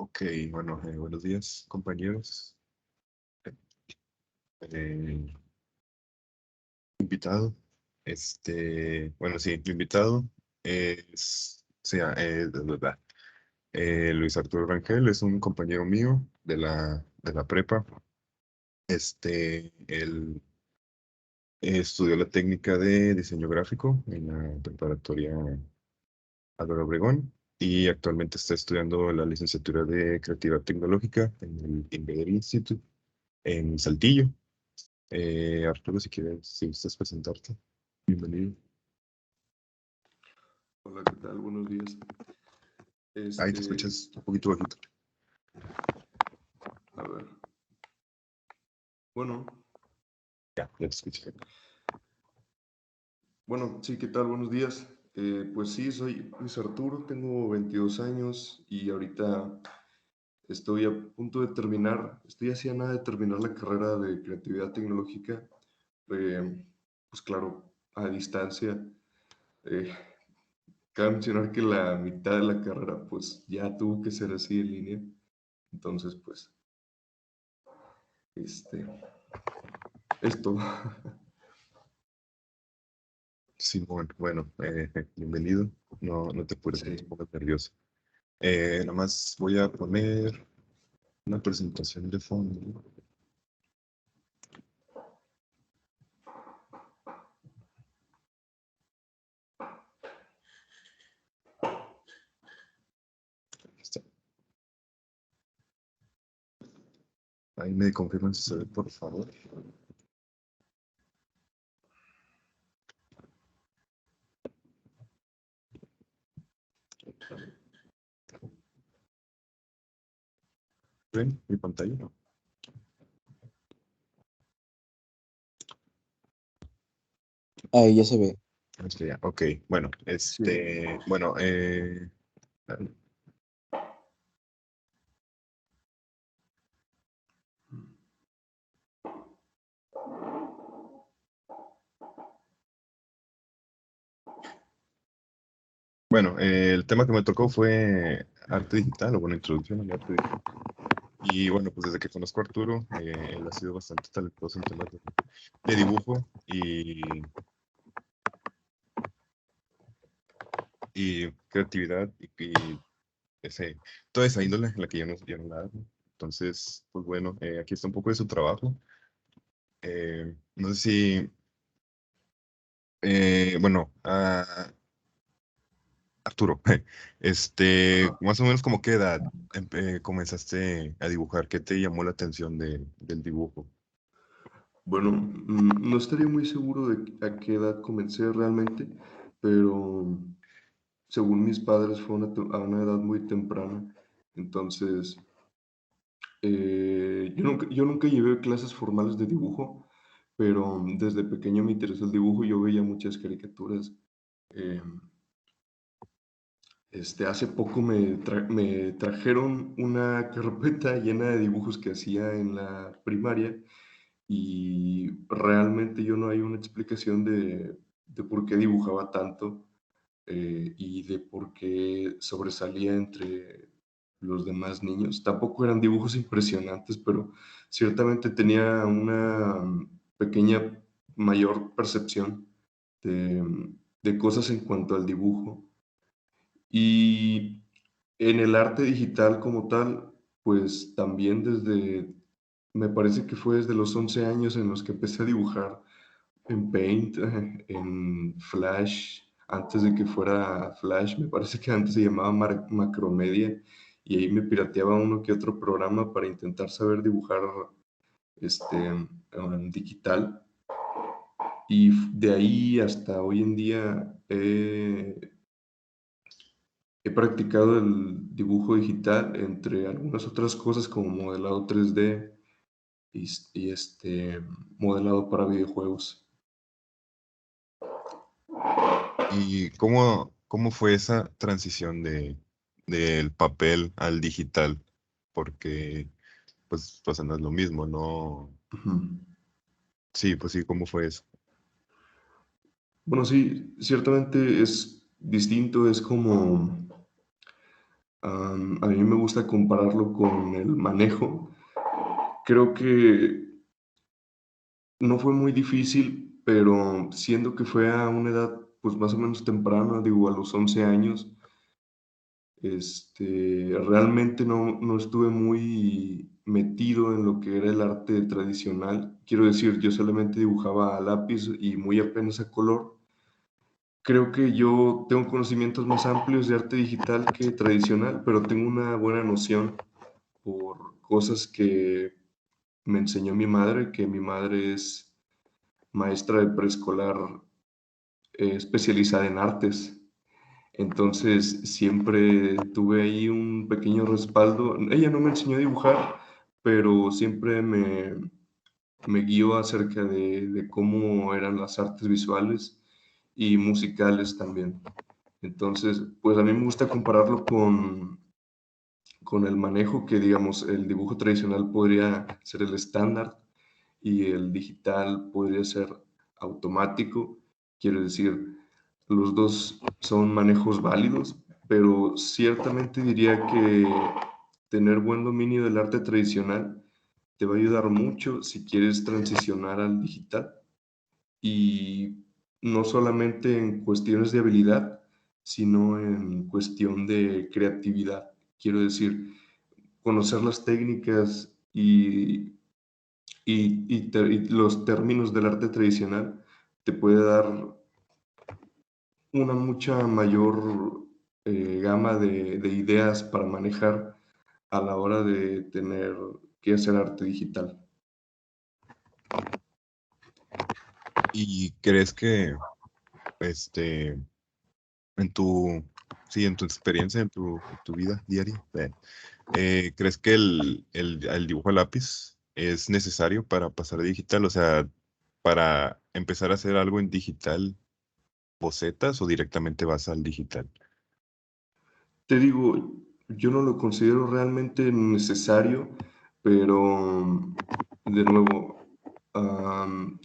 Ok, bueno, buenos días, compañeros. Eh, invitado. Bueno, sí, mi invitado es Luis Arturo Rangel, es un compañero mío de la prepa. Él estudió la técnica de diseño gráfico en la preparatoria Álvaro Obregón y actualmente está estudiando la licenciatura de creatividad tecnológica en el Inveder Institute en Saltillo. Arturo, si quieres, si gustas presentarte, bienvenido. Hola, ¿qué tal? Buenos días. Ahí te escuchas un poquito bajito. A ver. Bueno, Ya te escucho. bueno, sí, ¿qué tal? Buenos días. Pues sí, soy Luis Arturo, tengo 22 años y ahorita estoy a punto de terminar, estoy así a nada de terminar la carrera de creatividad tecnológica, pues claro, a distancia. Eh, Cabe mencionar que la mitad de la carrera pues ya tuvo que ser así en línea, entonces pues, este, esto. Simón, bueno, bienvenido. No te apures, no te Sí. pongas nervioso. Nada más voy a poner una presentación de fondo. Ahí está. Ahí me confirman si se ve, por favor. ¿Ven mi pantalla? No. Ahí ya se ve. Ya, ok, bueno, Sí. bueno, bueno, el tema que me tocó fue arte digital, o bueno, introducción al arte digital. Y bueno, pues desde que conozco a Arturo, él ha sido bastante talentoso en temas de dibujo y creatividad y toda esa índole en la que yo no la hago. Entonces, pues bueno, aquí está un poco de su trabajo. No sé si, bueno, Arturo, más o menos como qué edad comenzaste a dibujar, ¿qué te llamó la atención del dibujo? Bueno, no estaría muy seguro de a qué edad comencé realmente, pero según mis padres fue a una edad muy temprana. Entonces, yo nunca llevé clases formales de dibujo, pero desde pequeño me interesó el dibujo y yo veía muchas caricaturas. Eh, Hace poco me trajeron una carpeta llena de dibujos que hacía en la primaria y realmente yo no hay una explicación de por qué dibujaba tanto, y de por qué sobresalía entre los demás niños. Tampoco eran dibujos impresionantes, pero ciertamente tenía una pequeña mayor percepción de cosas en cuanto al dibujo. Y en el arte digital como tal, pues también me parece que fue desde los 11 años en los que empecé a dibujar en Paint, en Flash, antes de que fuera Flash, me parece que antes se llamaba Macromedia, y ahí me pirateaba uno que otro programa para intentar saber dibujar en digital. Y de ahí hasta hoy en día he practicado el dibujo digital, entre algunas otras cosas como modelado 3D y modelado para videojuegos. ¿Y cómo fue esa transición del papel al digital? Porque, pues no es lo mismo, ¿no? Ujú. Sí, pues sí, ¿cómo fue eso? Bueno, sí, ciertamente es distinto, es como A mí me gusta compararlo con el manejo. Creo que no fue muy difícil, pero siendo que fue a una edad pues más o menos temprana, digo, a los 11 años, realmente no estuve muy metido en lo que era el arte tradicional. Quiero decir, yo solamente dibujaba a lápiz y muy apenas a color. Creo que yo tengo conocimientos más amplios de arte digital que tradicional, pero tengo una buena noción por cosas que me enseñó mi madre, que mi madre es maestra de preescolar especializada en artes. Entonces siempre tuve ahí un pequeño respaldo. Ella no me enseñó a dibujar, pero siempre me guió acerca de cómo eran las artes visuales y musicales también. Entonces, pues a mí me gusta compararlo con el manejo, que digamos, el dibujo tradicional podría ser el estándar y el digital podría ser automático. Quiero decir, los dos son manejos válidos, pero ciertamente diría que tener buen dominio del arte tradicional te va a ayudar mucho si quieres transicionar al digital. Y no solamente en cuestiones de habilidad, sino en cuestión de creatividad. Quiero decir, conocer las técnicas y los términos del arte tradicional te puede dar una mucha mayor gama de ideas para manejar a la hora de tener que hacer arte digital. ¿Y crees que este, en tu, sí, en tu experiencia, en tu vida diaria, crees que el dibujo a lápiz es necesario para pasar a digital? O sea, para empezar a hacer algo en digital, ¿bocetas o directamente vas al digital? Te digo, yo no lo considero realmente necesario, pero de nuevo,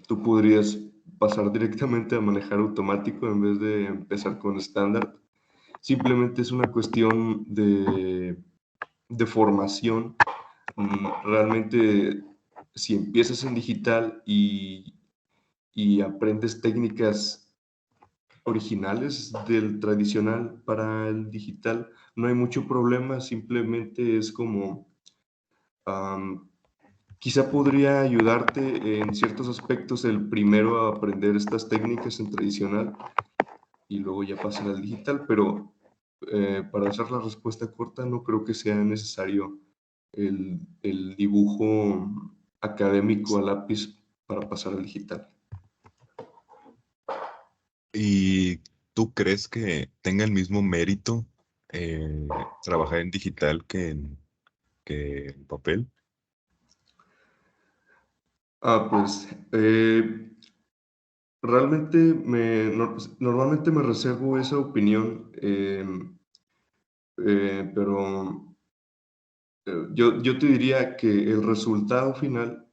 tú podrías pasar directamente a manejar automático en vez de empezar con estándar. Simplemente es una cuestión de formación. Realmente, si empiezas en digital y aprendes técnicas originales del tradicional para el digital, no hay mucho problema, simplemente es como, am, quizá podría ayudarte en ciertos aspectos el primero a aprender estas técnicas en tradicional y luego ya pasar al digital, pero para hacer la respuesta corta, no creo que sea necesario el dibujo académico a lápiz para pasar al digital. ¿Y tú crees que tenga el mismo mérito trabajar en digital que en papel? Pues realmente normalmente me reservo esa opinión, pero yo te diría que el resultado final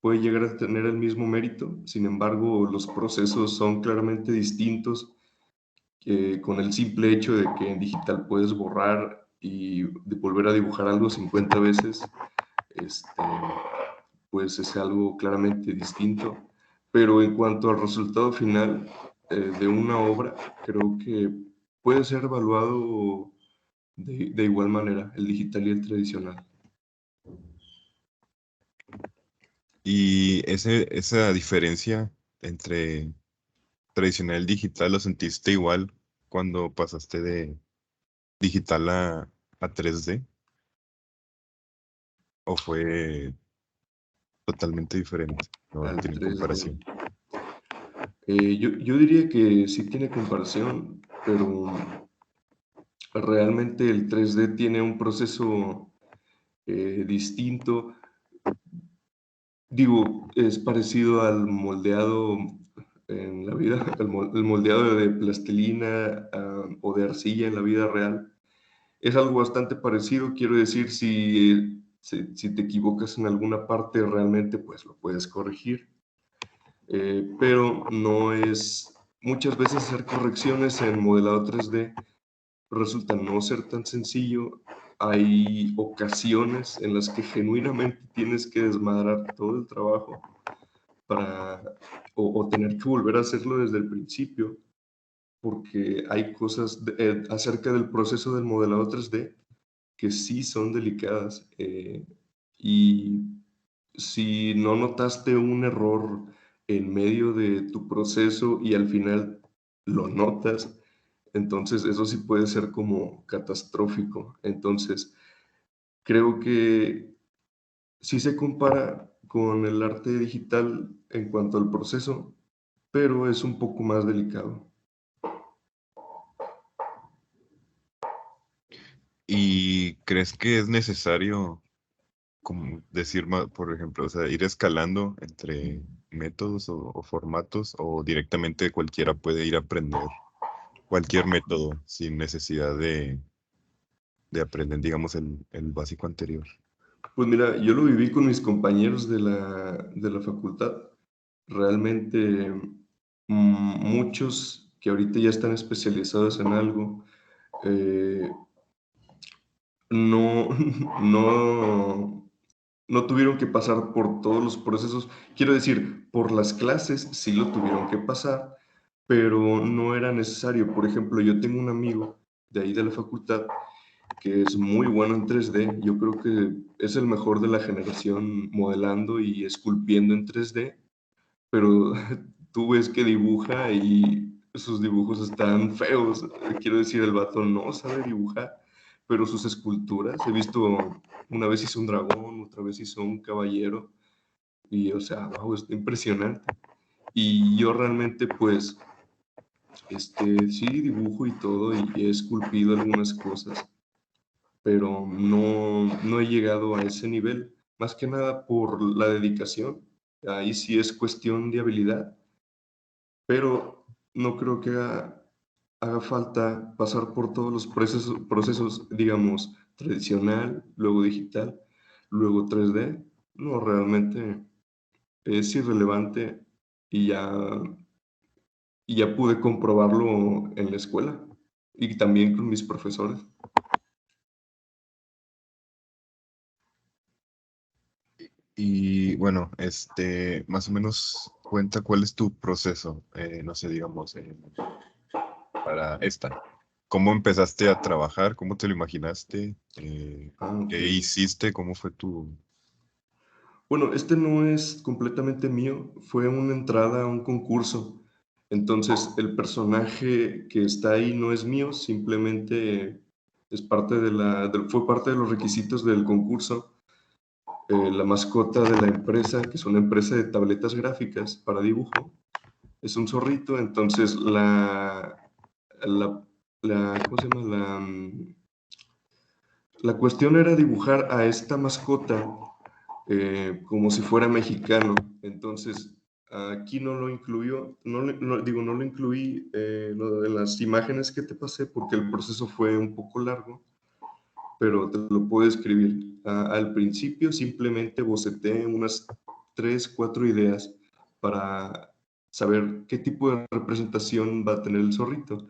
puede llegar a tener el mismo mérito. Sin embargo, los procesos son claramente distintos, con el simple hecho de que en digital puedes borrar y de volver a dibujar algo 50 veces, este, pues es algo claramente distinto. Pero en cuanto al resultado final de una obra, creo que puede ser evaluado de igual manera, el digital y el tradicional. Y esa diferencia entre tradicional y digital, ¿lo sentiste igual cuando pasaste de digital a 3D? ¿O fue totalmente diferente? No Al tienen 3D. comparación. Yo diría que sí tiene comparación, pero realmente el 3D tiene un proceso distinto. Digo, es parecido al moldeado en la vida, el moldeado de plastilina o de arcilla en la vida real. Es algo bastante parecido, quiero decir, si te equivocas en alguna parte realmente, pues lo puedes corregir. Pero no es, muchas veces hacer correcciones en modelado 3D resulta no ser tan sencillo. Hay ocasiones en las que genuinamente tienes que desmadrar todo el trabajo para, o tener que volver a hacerlo desde el principio, porque hay cosas acerca del proceso del modelado 3D que sí son delicadas, y si no notaste un error en medio de tu proceso y al final lo notas, entonces eso sí puede ser como catastrófico. Entonces, creo que sí se compara con el arte digital en cuanto al proceso, pero es un poco más delicado. ¿Y crees que es necesario, como decir, por ejemplo, o sea, ir escalando entre métodos o formatos, o directamente cualquiera puede ir a aprender cualquier método sin necesidad de aprender, digamos, el básico anterior? Pues mira, yo lo viví con mis compañeros de la facultad. Realmente, muchos que ahorita ya están especializados en algo, eh, no, no, no tuvieron que pasar por todos los procesos. Quiero decir, por las clases sí lo tuvieron que pasar, pero no era necesario. Por ejemplo, yo tengo un amigo de ahí de la facultad que es muy bueno en 3D. Yo creo que es el mejor de la generación modelando y esculpiendo en 3D, pero tú ves que dibuja y sus dibujos están feos. Quiero decir, el vato no sabe dibujar, pero sus esculturas, he visto, una vez hizo un dragón, otra vez hizo un caballero, y o sea, wow, está impresionante. Y yo realmente, pues, sí dibujo y todo, y he esculpido algunas cosas, pero no he llegado a ese nivel, más que nada por la dedicación. Ahí sí es cuestión de habilidad, pero no creo que haga falta pasar por todos los procesos, digamos, tradicional, luego digital, luego 3D. No, realmente es irrelevante, y ya pude comprobarlo en la escuela y también con mis profesores. Y bueno, más o menos cuenta cuál es tu proceso, no sé, digamos, para esta. ¿Cómo empezaste a trabajar? ¿Cómo te lo imaginaste? Ah, ok. ¿Qué hiciste? ¿Cómo fue tu...? Bueno, este no es completamente mío, fue una entrada a un concurso. Entonces, el personaje que está ahí no es mío, simplemente es parte fue parte de los requisitos del concurso. La mascota de la empresa, que es una empresa de tabletas gráficas para dibujo, es un zorrito. Entonces, la, ¿cómo se llama? La cuestión era dibujar a esta mascota como si fuera mexicano. Entonces, aquí no lo incluyó, no lo incluí en las imágenes que te pasé porque el proceso fue un poco largo, pero te lo puedo escribir. Al principio simplemente boceté unas 3, 4 ideas para saber qué tipo de representación va a tener el zorrito.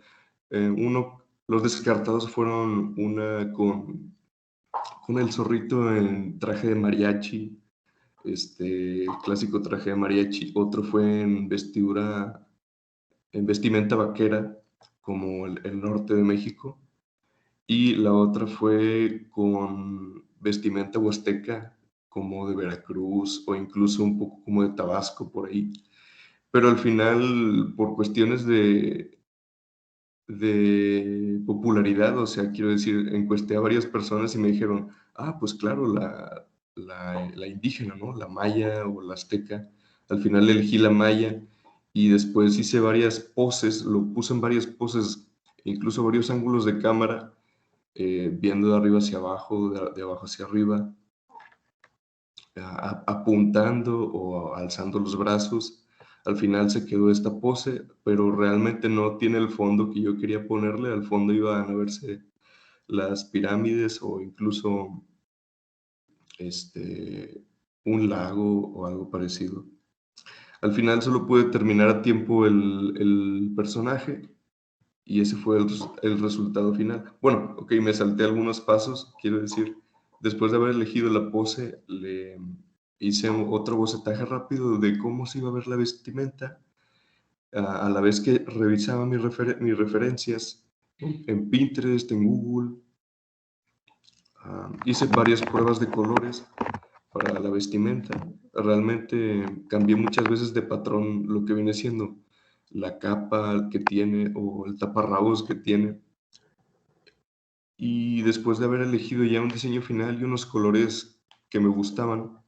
Los descartados fueron una con el zorrito en traje de mariachi, el clásico traje de mariachi. Otro fue en vestimenta vaquera, como el norte de México. Y la otra fue con vestimenta huasteca, como de Veracruz o incluso un poco como de Tabasco por ahí. Pero al final, por cuestiones de popularidad, o sea, quiero decir, encuesté a varias personas y me dijeron, pues claro, la indígena, ¿no? La maya o la azteca. Al final elegí la maya y después hice varias poses, lo puse en varias poses, incluso varios ángulos de cámara, viendo de arriba hacia abajo, de abajo hacia arriba, apuntando o alzando los brazos. Al final se quedó esta pose, pero realmente no tiene el fondo que yo quería ponerle. Al fondo iban a verse las pirámides o incluso un lago o algo parecido. Al final solo pude terminar a tiempo el personaje y ese fue el resultado final. Bueno, ok, me salté algunos pasos, quiero decir, después de haber elegido la pose, le hice otro bocetaje rápido de cómo se iba a ver la vestimenta, a la vez que revisaba mis referencias en Pinterest, en Google. Hice varias pruebas de colores para la vestimenta. Realmente cambié muchas veces de patrón lo que viene siendo la capa que tiene o el taparrabos que tiene. Y después de haber elegido ya un diseño final y unos colores que me gustaban,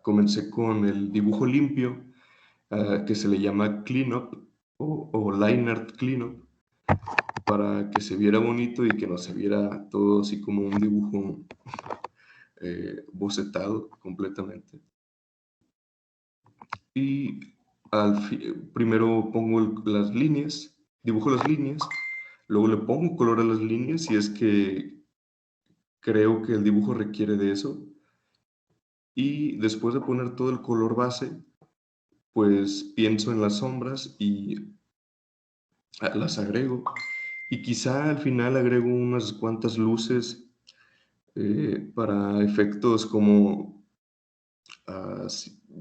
comencé con el dibujo limpio, que se le llama cleanup o line art cleanup, para que se viera bonito y que no se viera todo así como un dibujo bocetado completamente. Y primero pongo las líneas, dibujo las líneas, luego le pongo color a las líneas si es que creo que el dibujo requiere de eso. Y después de poner todo el color base, pues pienso en las sombras y las agrego. Y quizá al final agrego unas cuantas luces para efectos como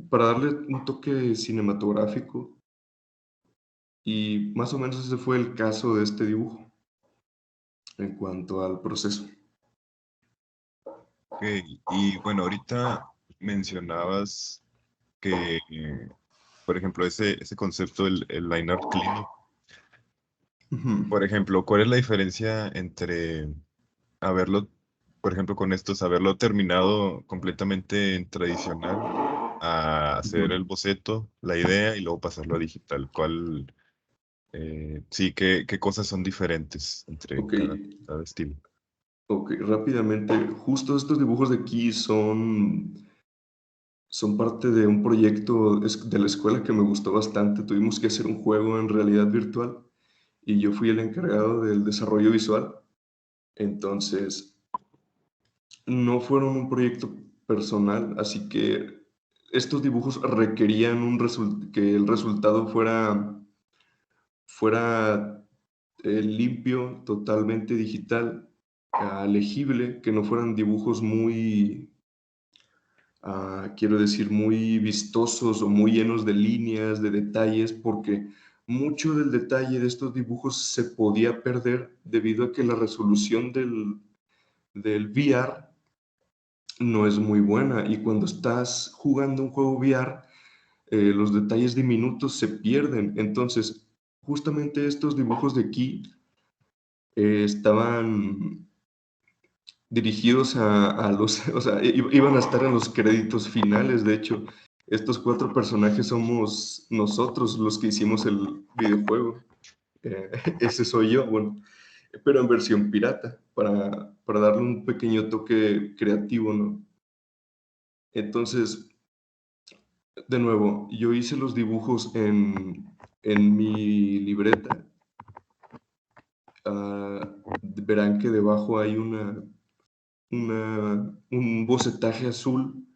para darle un toque cinematográfico. Y más o menos ese fue el caso de este dibujo en cuanto al proceso. Ok, y bueno, ahorita mencionabas que, por ejemplo, ese concepto, el line art cleanup, Ujú. por ejemplo, ¿cuál es la diferencia entre haberlo, por ejemplo, con estos, haberlo terminado completamente en tradicional a hacer el Ujú. boceto, la idea y luego pasarlo a digital? Sí, qué cosas son diferentes entre Ok, cada estilo? ok, rápidamente. Justo estos dibujos de aquí son parte de un proyecto de la escuela que me gustó bastante. Tuvimos que hacer un juego en realidad virtual y yo fui el encargado del desarrollo visual. Entonces, no fueron un proyecto personal, así que estos dibujos requerían que el resultado fuera limpio, totalmente digital, legible, que no fueran dibujos muy, quiero decir, muy vistosos o muy llenos de líneas, de detalles, porque mucho del detalle de estos dibujos se podía perder debido a que la resolución del VR no es muy buena y cuando estás jugando un juego VR, los detalles diminutos se pierden. Entonces, justamente estos dibujos de aquí estaban dirigidos a los, o sea, iban a estar en los créditos finales. De hecho, estos 4 personajes somos nosotros los que hicimos el videojuego. Ese soy yo, bueno, pero en versión pirata, para darle un pequeño toque creativo, ¿no? Entonces, de nuevo, yo hice los dibujos en mi libreta. Verán que debajo hay un bocetaje azul.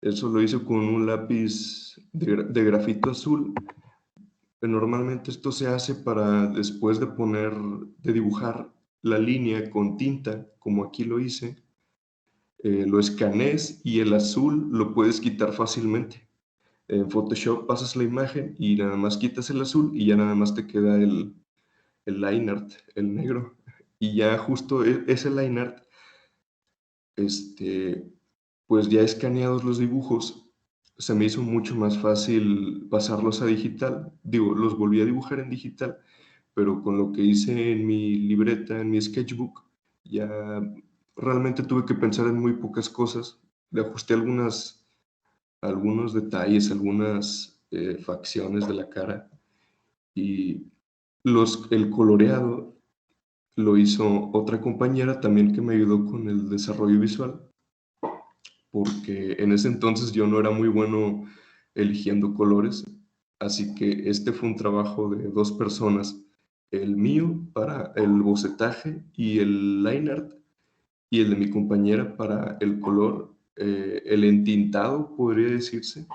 Eso lo hice con un lápiz de grafito azul. Normalmente esto se hace para después de dibujar la línea con tinta, como aquí lo hice, lo escanees y el azul lo puedes quitar fácilmente. En Photoshop pasas la imagen y nada más quitas el azul y ya nada más te queda el line art, el negro. Y ya justo ese line art, pues ya escaneados los dibujos, se me hizo mucho más fácil pasarlos a digital. Digo, los volví a dibujar en digital, pero con lo que hice en mi libreta, en mi sketchbook, ya realmente tuve que pensar en muy pocas cosas. Le ajusté algunos detalles, algunas facciones de la cara y el coloreado lo hizo otra compañera también que me ayudó con el desarrollo visual, porque en ese entonces yo no era muy bueno eligiendo colores, así que este fue un trabajo de 2 personas, el mío para el bocetaje y el line art, y el de mi compañera para el color, el entintado, podría decirse,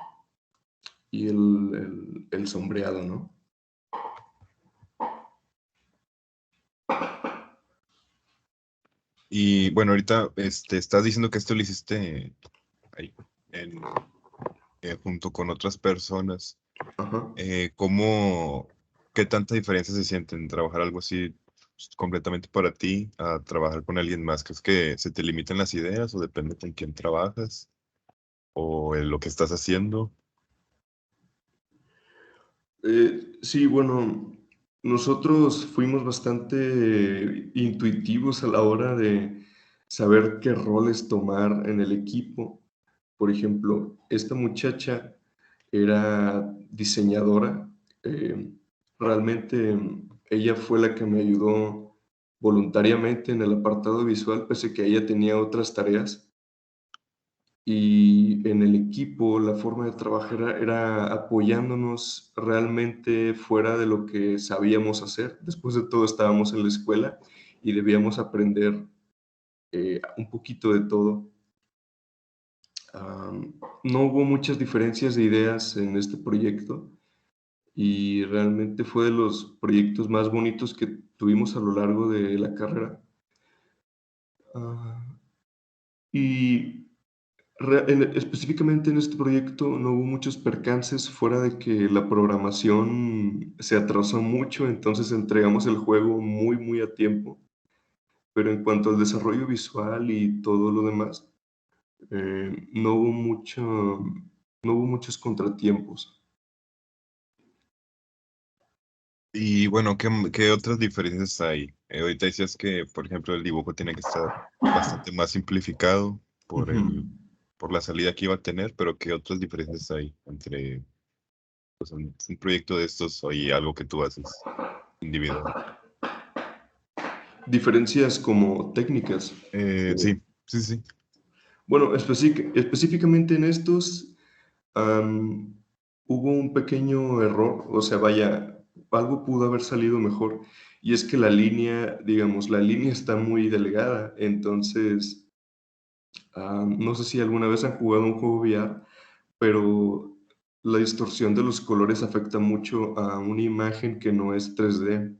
y el sombreado, ¿no? Y bueno, ahorita estás diciendo que esto lo hiciste ahí, en, junto con otras personas. Ajá. ¿Cómo, qué tanta diferencia se siente en trabajar algo así completamente para ti a trabajar con alguien más? ¿Crees que se te limitan las ideas o depende con quién trabajas o en lo que estás haciendo? Sí, bueno, nosotros fuimos bastante intuitivos a la hora de saber qué roles tomar en el equipo. Por ejemplo, esta muchacha era diseñadora. eh, Realmente ella fue la que me ayudó voluntariamente en el apartado visual, pese a que ella tenía otras tareas. Y en el equipo la forma de trabajar era apoyándonos realmente fuera de lo que sabíamos hacer. Después de todo estábamos en la escuela y debíamos aprender un poquito de todo. No hubo muchas diferencias de ideas en este proyecto y realmente fue de los proyectos más bonitos que tuvimos a lo largo de la carrera. Ah, y específicamente en este proyecto no hubo muchos percances fuera de que la programación se atrasó mucho, entonces entregamos el juego muy, muy a tiempo. Pero en cuanto al desarrollo visual y todo lo demás, no hubo no hubo muchos contratiempos. Y bueno, ¿qué otras diferencias hay? Ahorita decías que, por ejemplo, el dibujo tiene que estar bastante más simplificado por Ujú. por la salida que iba a tener, pero ¿qué otras diferencias hay entre pues, un proyecto de estos y algo que tú haces individual? Diferencias como técnicas. o- Sí, sí, sí. Bueno, específicamente en estos, Am, hubo un pequeño error, o sea, vaya, algo pudo haber salido mejor, y es que la línea, digamos, la línea está muy delgada, entonces, no sé si alguna vez han jugado un juego VR, pero la distorsión de los colores afecta mucho a una imagen que no es 3D,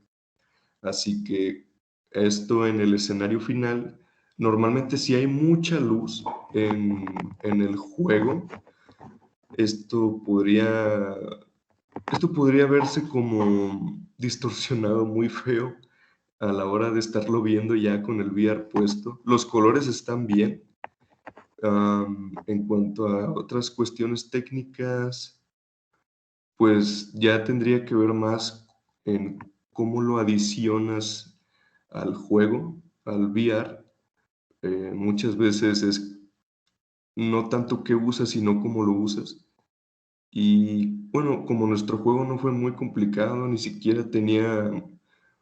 así que esto en el escenario final, normalmente si hay mucha luz en el juego, esto podría esto podría verse como distorsionado muy feo a la hora de estarlo viendo ya con el VR puesto. Los colores están bien. En cuanto a otras cuestiones técnicas, pues ya tendría que ver más en cómo lo adicionas al juego, al VR. Muchas veces es no tanto qué usas, sino cómo lo usas. Y bueno, como nuestro juego no fue muy complicado, ni siquiera tenía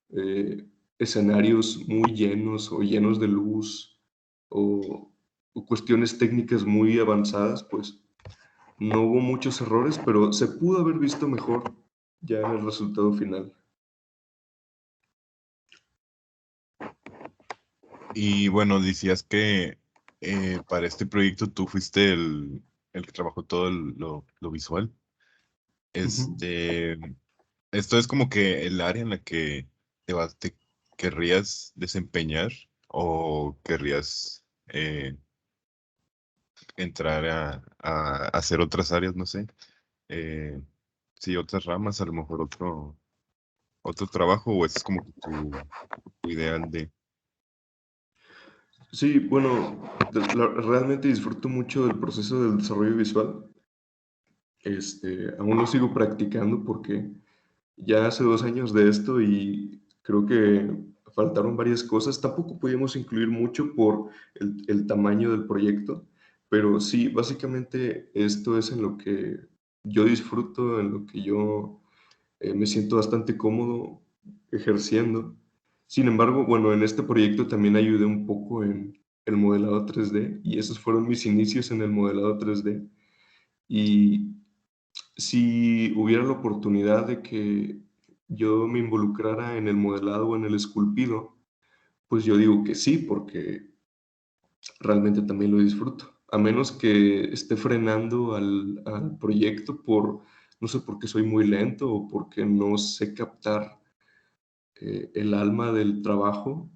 eh, escenarios muy llenos o llenos de luz o, o cuestiones técnicas muy avanzadas, pues no hubo muchos errores, pero se pudo haber visto mejor ya en el resultado final. Y bueno, decías que para este proyecto tú fuiste el que trabajó todo lo visual. Ujú. Este, esto es como que el área en la que te querrías desempeñar o querrías entrar a hacer otras áreas, no sé. Eh, sí, otras ramas, a lo mejor otro trabajo o es como que tu ideal de... Sí, bueno, realmente disfruto mucho del proceso del desarrollo visual. Aún lo sigo practicando porque ya hace 2 años de esto y creo que faltaron varias cosas. Tampoco pudimos incluir mucho por el tamaño del proyecto, pero sí, básicamente esto es en lo que yo disfruto, en lo que yo me siento bastante cómodo ejerciendo. Sin embargo, bueno, en este proyecto también ayudé un poco en el modelado 3D y esos fueron mis inicios en el modelado 3D. Y si hubiera la oportunidad de que yo me involucrara en el modelado o en el esculpido, pues yo digo que sí, porque realmente también lo disfruto. A menos que esté frenando al proyecto por, no sé, porque soy muy lento o porque no sé captar el alma del trabajo,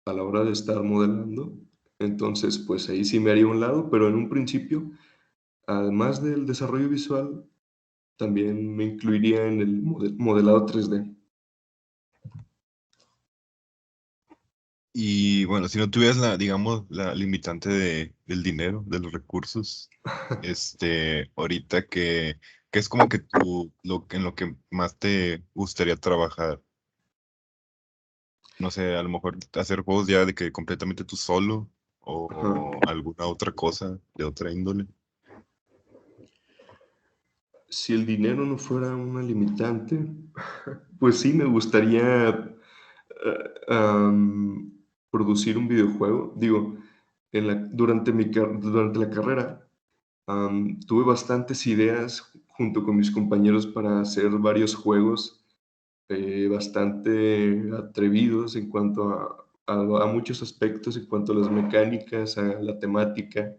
a la hora de estar modelando. Entonces, pues ahí sí me haría a un lado, pero en un principio, además del desarrollo visual, también me incluiría en el modelado 3D. Y bueno, si no tuvieras digamos, la limitante del dinero, de los recursos, ahorita que es como que en lo que más te gustaría trabajar, no sé, a lo mejor hacer juegos ya de que completamente tú solo Ajá. o alguna otra cosa de otra índole. Si el dinero no fuera una limitante, pues sí me gustaría producir un videojuego. Digo, durante la carrera tuve bastantes ideas junto con mis compañeros para hacer varios juegos bastante atrevidos en cuanto a muchos aspectos, en cuanto a las mecánicas, a la temática,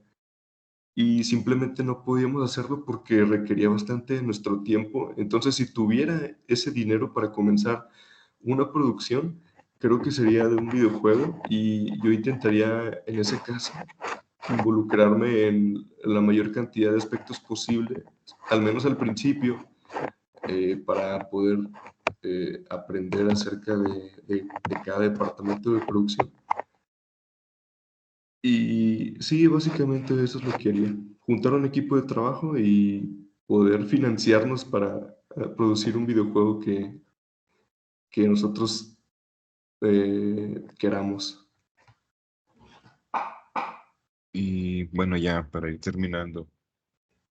y simplemente no podíamos hacerlo porque requería bastante de nuestro tiempo. Entonces, si tuviera ese dinero para comenzar una producción, creo que sería de un videojuego, y yo intentaría en ese caso involucrarme en la mayor cantidad de aspectos posible, al menos al principio, para poder aprender acerca de cada departamento de producción. Y sí, básicamente eso es lo que haría. Juntar un equipo de trabajo y poder financiarnos para producir un videojuego que nosotros queramos. Y bueno, ya para ir terminando,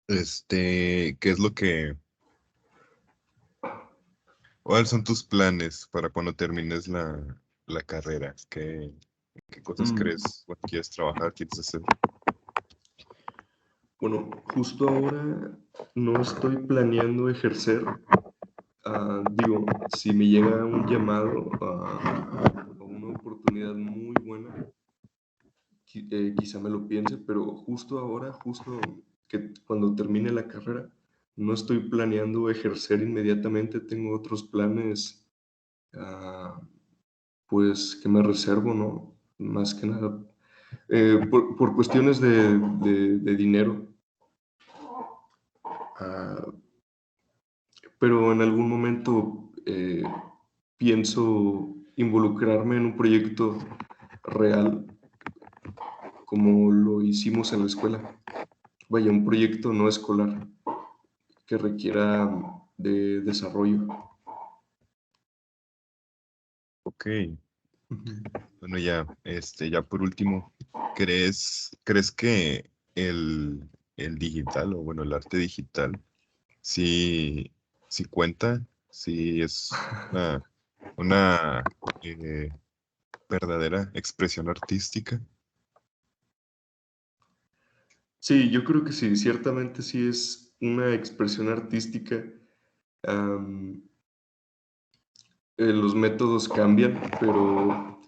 ¿qué es cuáles son tus planes para cuando termines la carrera? ¿Qué cosas Mm, crees, bueno, quieres trabajar, quieres hacer? Bueno, justo ahora no estoy planeando ejercer. Digo, si me llega un llamado a una oportunidad muy buena, quizá me lo piense, pero justo ahora, justo que cuando termine la carrera, no estoy planeando ejercer inmediatamente. Tengo otros planes, ah, pues que me reservo, ¿no? Más que nada, por cuestiones de dinero. Ah, pero en algún momento pienso involucrarme en un proyecto real, como lo hicimos en la escuela. Vaya, un proyecto no escolar que requiera de desarrollo. Ok, Ujú. bueno, ya por último, ¿crees que el digital, o bueno, el arte digital, sí, sí cuenta? Sí es una verdadera expresión artística. Sí, yo creo que sí, ciertamente sí es una expresión artística. Am, los métodos cambian, pero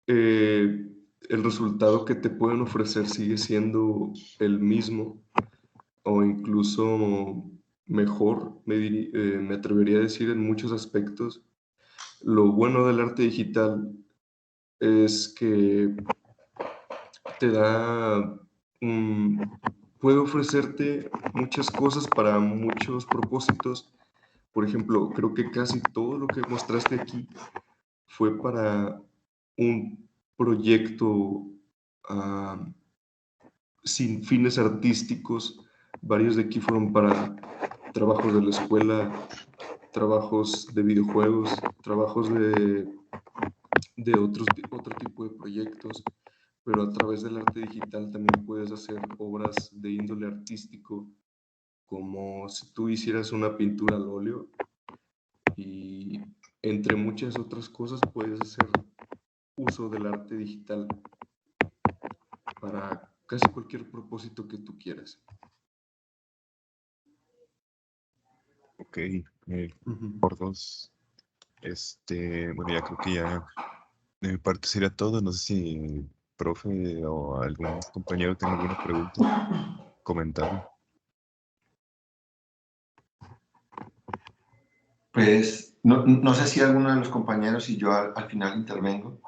eh, el resultado que te pueden ofrecer sigue siendo el mismo, o incluso mejor, me atrevería a decir, en muchos aspectos. Lo bueno del arte digital es que te da, mm, puede ofrecerte muchas cosas para muchos propósitos. Por ejemplo, creo que casi todo lo que mostraste aquí fue para un proyecto ah, sin fines artísticos. Varios de aquí fueron para trabajos de la escuela, trabajos de videojuegos, trabajos de otro tipo de proyectos, pero a través del arte digital también puedes hacer obras de índole artístico, como si tú hicieras una pintura al óleo, y entre muchas otras cosas puedes hacer uso del arte digital para casi cualquier propósito que tú quieras. Ok, Ujú. por dos. Bueno, ya creo que ya de mi parte sería todo. No sé si profe o algún compañero tenga alguna pregunta, comentario. Pues no sé si alguno de los compañeros y yo al final intervengo.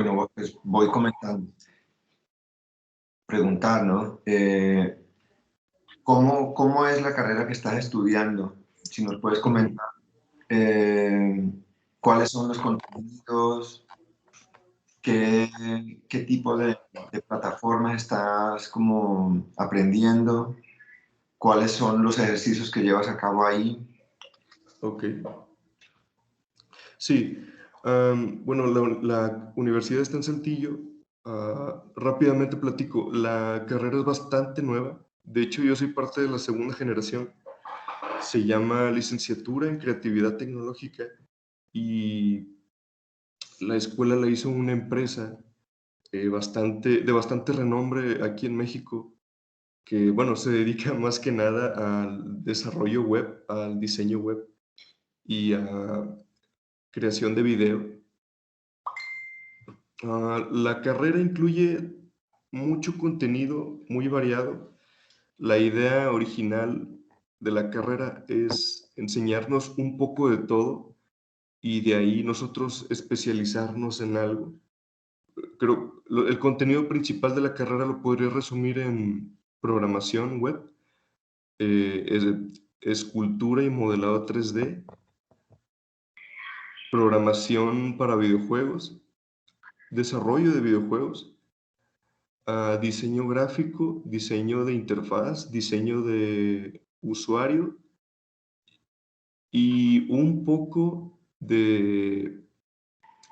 Bueno, pues voy comentando, preguntar, ¿no? ¿Cómo es la carrera que estás estudiando? Si nos puedes comentar cuáles son los contenidos, qué tipo de plataformas estás como aprendiendo, cuáles son los ejercicios que llevas a cabo ahí. Ok. Sí, bueno, la universidad está en Saltillo. Rápidamente platico, la carrera es bastante nueva. De hecho, yo soy parte de la segunda generación. Se llama Licenciatura en Creatividad Tecnológica y la escuela la hizo una empresa de bastante renombre aquí en México, que, bueno, se dedica más que nada al desarrollo web, al diseño web y a creación de video. La carrera incluye mucho contenido muy variado. La idea original de la carrera es enseñarnos un poco de todo y de ahí nosotros especializarnos en algo. Creo el contenido principal de la carrera lo podría resumir en programación web, escultura y modelado 3D, programación para videojuegos, desarrollo de videojuegos, diseño gráfico, diseño de interfaz, diseño de usuario y un poco de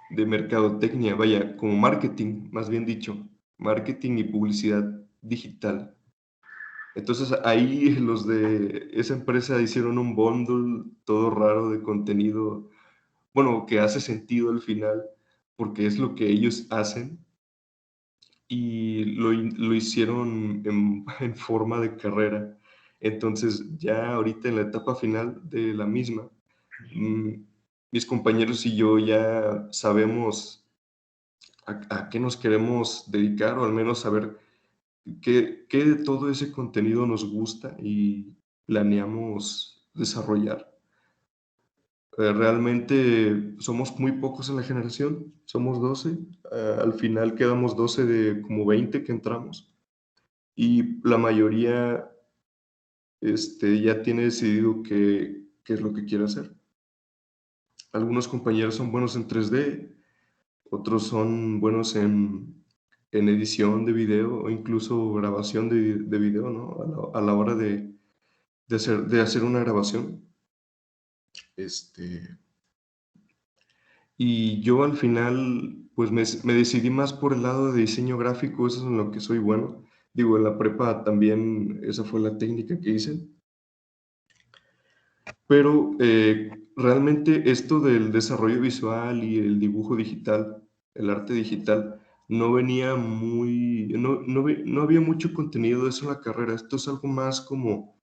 mercadotecnia, vaya, como marketing, más bien dicho, marketing y publicidad digital. Entonces ahí los de esa empresa hicieron un bundle todo raro de contenido, bueno, que hace sentido al final, porque es lo que ellos hacen y lo hicieron en forma de carrera. Entonces, ya ahorita en la etapa final de la misma, mm, mis compañeros y yo ya sabemos a qué nos queremos dedicar, o al menos saber qué de todo ese contenido nos gusta y planeamos desarrollar. Realmente somos muy pocos en la generación, somos 12. Al final quedamos 12 de como 20 que entramos. Y la mayoría ya tiene decidido qué es lo que quiere hacer. Algunos compañeros son buenos en 3D, otros son buenos en edición de video o incluso grabación de video, ¿no? A la hora de hacer una grabación. Y yo al final, pues me decidí más por el lado de diseño gráfico, eso es en lo que soy bueno. Digo, en la prepa también esa fue la técnica que hice. Pero realmente esto del desarrollo visual y el dibujo digital, el arte digital, no venía no había mucho contenido de eso en la carrera. Esto es algo más como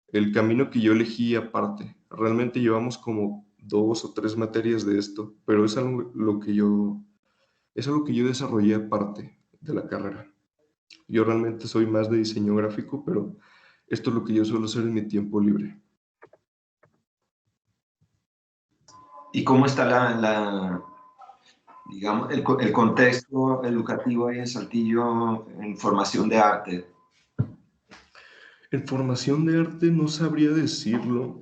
el camino que yo elegí aparte. Realmente llevamos como 2 o 3 materias de esto, pero es algo que yo desarrollé aparte de la carrera. Yo realmente soy más de diseño gráfico, pero esto es lo que yo suelo hacer en mi tiempo libre. ¿Y cómo está digamos, el contexto educativo ahí en Saltillo en formación de arte? En formación de arte no sabría decirlo.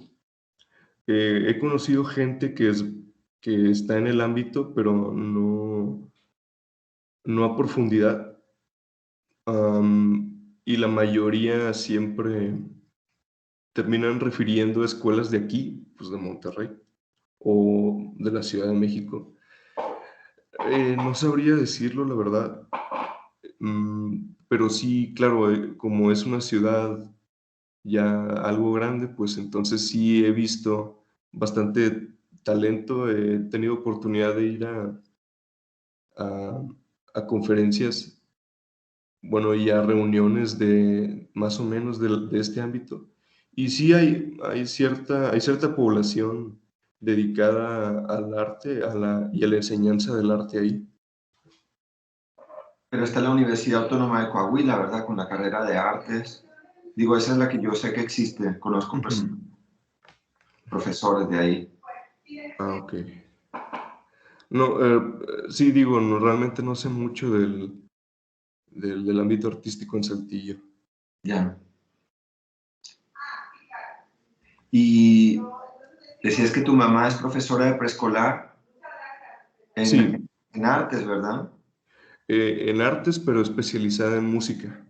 He conocido gente que está en el ámbito, pero no a profundidad. Y la mayoría siempre terminan refiriendo a escuelas de aquí, pues de Monterrey o de la Ciudad de México. No sabría decirlo, la verdad. Pero sí, claro, como es una ciudad ya algo grande, pues entonces sí he visto bastante talento. He tenido oportunidad de ir a, a conferencias, bueno, y a reuniones de más o menos de este ámbito. Y sí hay cierta población dedicada al arte y a la enseñanza del arte ahí. Pero está la Universidad Autónoma de Coahuila, ¿verdad? Con la carrera de artes. Digo, esa es la que yo sé que existe. Conozco Ujú. profesores de ahí. Ah, ok. No, sí, digo, no, realmente no sé mucho del ámbito artístico en Saltillo. Ya. Y decías que tu mamá es profesora de preescolar Sí, en artes, ¿verdad? en artes, pero especializada en música.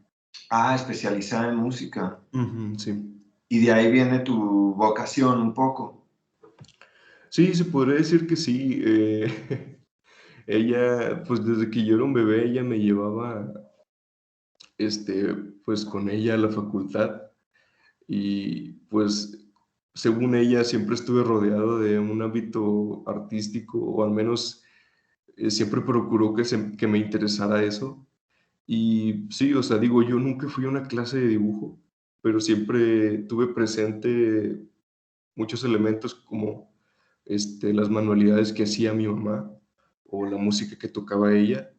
Ah, especializada en música. Ujú, sí. Y de ahí viene tu vocación un poco. Sí, se podría decir que sí. Ella, pues desde que yo era un bebé, ella me llevaba, pues con ella a la facultad y pues según ella siempre estuve rodeado de un ámbito artístico o al menos siempre procuró que me interesara eso. Y sí, o sea, digo, yo nunca fui a una clase de dibujo, pero siempre tuve presente muchos elementos como las manualidades que hacía mi mamá o la música que tocaba ella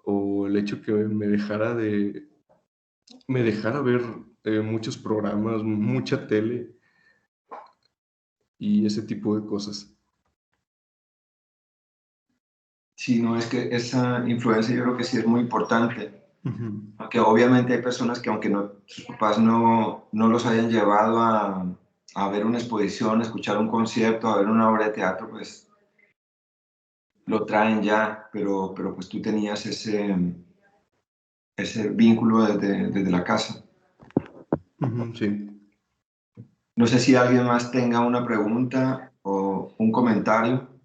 o el hecho que me dejara ver muchos programas, mucha tele y ese tipo de cosas. Sí, no, es que esa influencia yo creo que sí es muy importante. Ujú. Porque obviamente hay personas que aunque sus papás no los hayan llevado a ver una exposición, a escuchar un concierto, a ver una obra de teatro, pues lo traen ya, pero pues tú tenías ese vínculo desde la casa. Ujú, sí. No sé si alguien más tenga una pregunta o un comentario.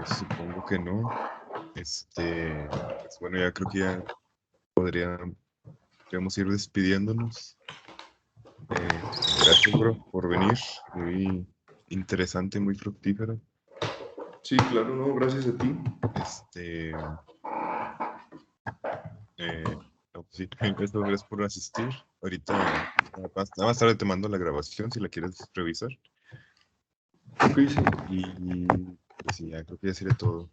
Supongo que no. Pues bueno, ya creo que ya podríamos ir despidiéndonos. Gracias, bro, por venir. Muy interesante, muy fructífero. Sí, claro, no, gracias a ti. Este, no, pues sí, gracias por asistir. Ahorita, nada más tarde te mando la grabación si la quieres revisar. Ok, sí. Y pues sí, ya creo que ya sería todo.